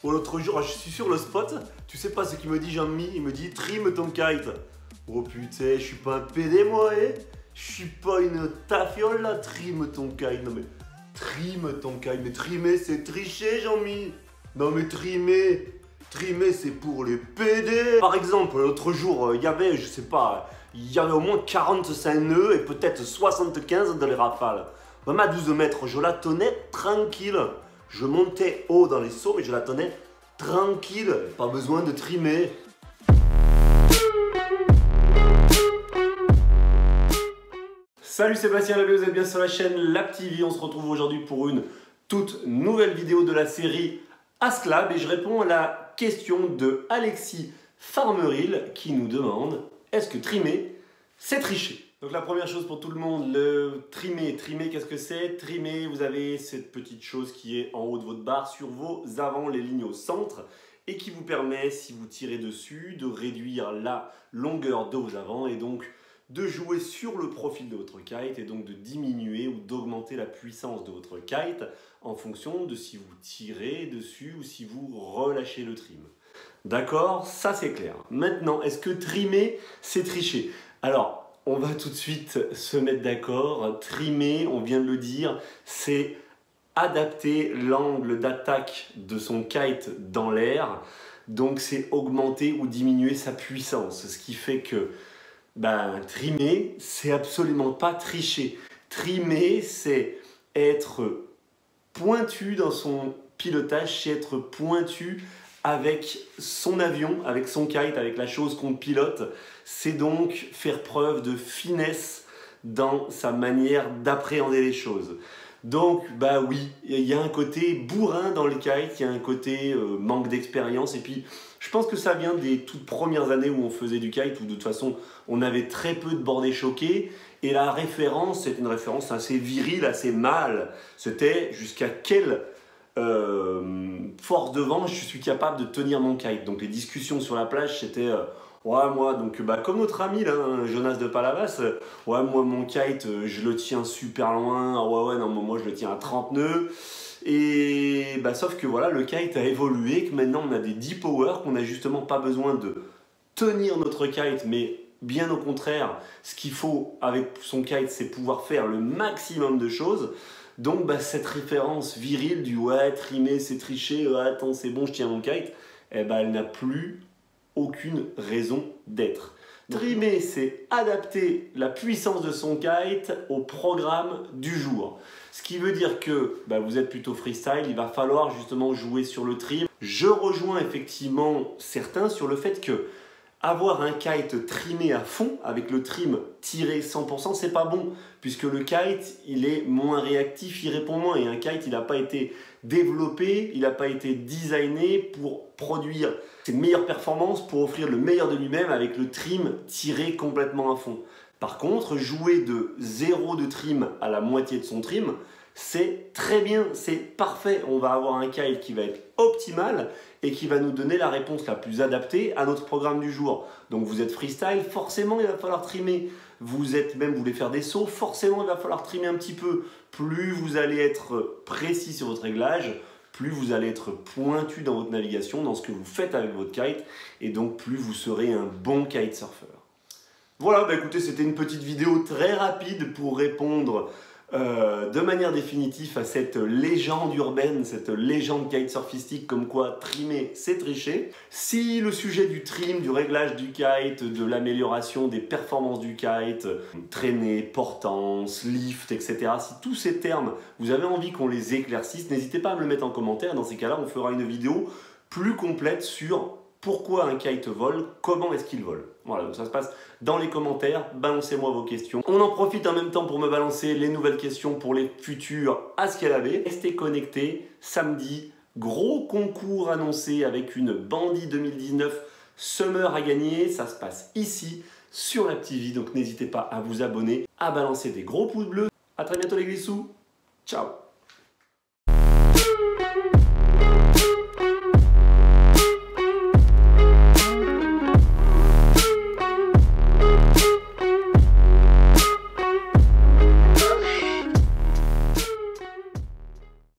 L'autre jour, je suis sur le spot, tu sais pas ce qu'il me dit Jean-Mi, il me dit trim ton kite. Oh putain, je suis pas un PD moi, eh. Je suis pas une tafiole là, trim ton kite. Non mais, trim ton kite, mais trimer c'est tricher Jean-Mi. Non mais trimer c'est pour les PD. Par exemple, l'autre jour, il y avait, je sais pas, il y avait au moins 45 nœuds et peut-être 75 dans les rafales. Bah, ma 12 mètres, je la tenais tranquille. Je montais haut dans les sauts, mais je la tenais tranquille. Pas besoin de trimer. Salut Sébastien, vous êtes bien sur la chaîne LabTV. On se retrouve aujourd'hui pour une toute nouvelle vidéo de la série Asklab. Et je réponds à la question de Alexis Farmeril qui nous demande: est-ce que trimer, c'est tricher? Donc la première chose pour tout le monde, le trimer. Trimer, qu'est-ce que c'est? Trimer, vous avez cette petite chose qui est en haut de votre barre sur vos avants, les lignes au centre, et qui vous permet, si vous tirez dessus, de réduire la longueur de vos avants et donc de jouer sur le profil de votre kite et donc de diminuer ou d'augmenter la puissance de votre kite en fonction de si vous tirez dessus ou si vous relâchez le trim. D'accord? Ça c'est clair. Maintenant, est-ce que trimer, c'est tricher? Alors, on va tout de suite se mettre d'accord. Trimer, on vient de le dire, c'est adapter l'angle d'attaque de son kite dans l'air. Donc c'est augmenter ou diminuer sa puissance. Ce qui fait que trimer, c'est absolument pas tricher. Trimer, c'est être pointu dans son pilotage, c'est être pointu avec son avion, avec son kite, avec la chose qu'on pilote. C'est donc faire preuve de finesse dans sa manière d'appréhender les choses. Donc, oui, il y a un côté bourrin dans le kite, il y a un côté manque d'expérience. Et puis, je pense que ça vient des toutes premières années où on faisait du kite, où de toute façon, on avait très peu de bordées choquées. Et la référence, c'est une référence assez virile, assez mâle. C'était jusqu'à quelle force de vent je suis capable de tenir mon kite. Donc, les discussions sur la plage, c'était... ouais, moi, donc, comme notre ami, là, Jonas de Palavas, ouais, moi, mon kite, je le tiens super loin. Ah ouais, non, moi, je le tiens à 30 nœuds. Et sauf que voilà, le kite a évolué, que maintenant, on a des deep power, qu'on n'a justement pas besoin de tenir notre kite, mais bien au contraire, ce qu'il faut avec son kite, c'est pouvoir faire le maximum de choses. Donc, cette référence virile du ouais, trimer, c'est tricher, attends, c'est bon, je tiens mon kite, elle n'a plus aucune raison d'être. Trimer, c'est adapter la puissance de son kite au programme du jour. Ce qui veut dire que vous êtes plutôt freestyle, il va falloir justement jouer sur le trim. Je rejoins effectivement certains sur le fait que avoir un kite trimé à fond, avec le trim tiré 100%, c'est pas bon, puisque le kite, il est moins réactif, il répond moins, et un kite, il n'a pas été développé, il n'a pas été designé pour produire ses meilleures performances, pour offrir le meilleur de lui-même avec le trim tiré complètement à fond. Par contre, jouer de 0 de trim à la moitié de son trim, c'est très bien, c'est parfait. On va avoir un kite qui va être optimal et qui va nous donner la réponse la plus adaptée à notre programme du jour. Donc vous êtes freestyle, forcément il va falloir trimer. Vous voulez faire des sauts, forcément il va falloir trimer un petit peu. Plus vous allez être précis sur votre réglage, plus vous allez être pointu dans votre navigation, dans ce que vous faites avec votre kite, et donc plus vous serez un bon kitesurfer. Voilà, écoutez, c'était une petite vidéo très rapide pour répondre de manière définitive à cette légende urbaine, cette légende kitesurfistique comme quoi trimer c'est tricher. Si le sujet du trim, du réglage du kite, de l'amélioration des performances du kite, traînée, portance, lift, etc. Si tous ces termes, vous avez envie qu'on les éclaircisse, n'hésitez pas à me le mettre en commentaire. Dans ces cas-là, on fera une vidéo plus complète sur pourquoi un kite vole, comment est-ce qu'il vole. Voilà, donc ça se passe dans les commentaires, balancez-moi vos questions. On en profite en même temps pour me balancer les nouvelles questions pour les futurs Asklab. Restez connectés, samedi, gros concours annoncé avec une Bandit 2019 Summer à gagner. Ça se passe ici, sur LabTV, donc n'hésitez pas à vous abonner, à balancer des gros pouces bleus. A très bientôt les glissous, ciao.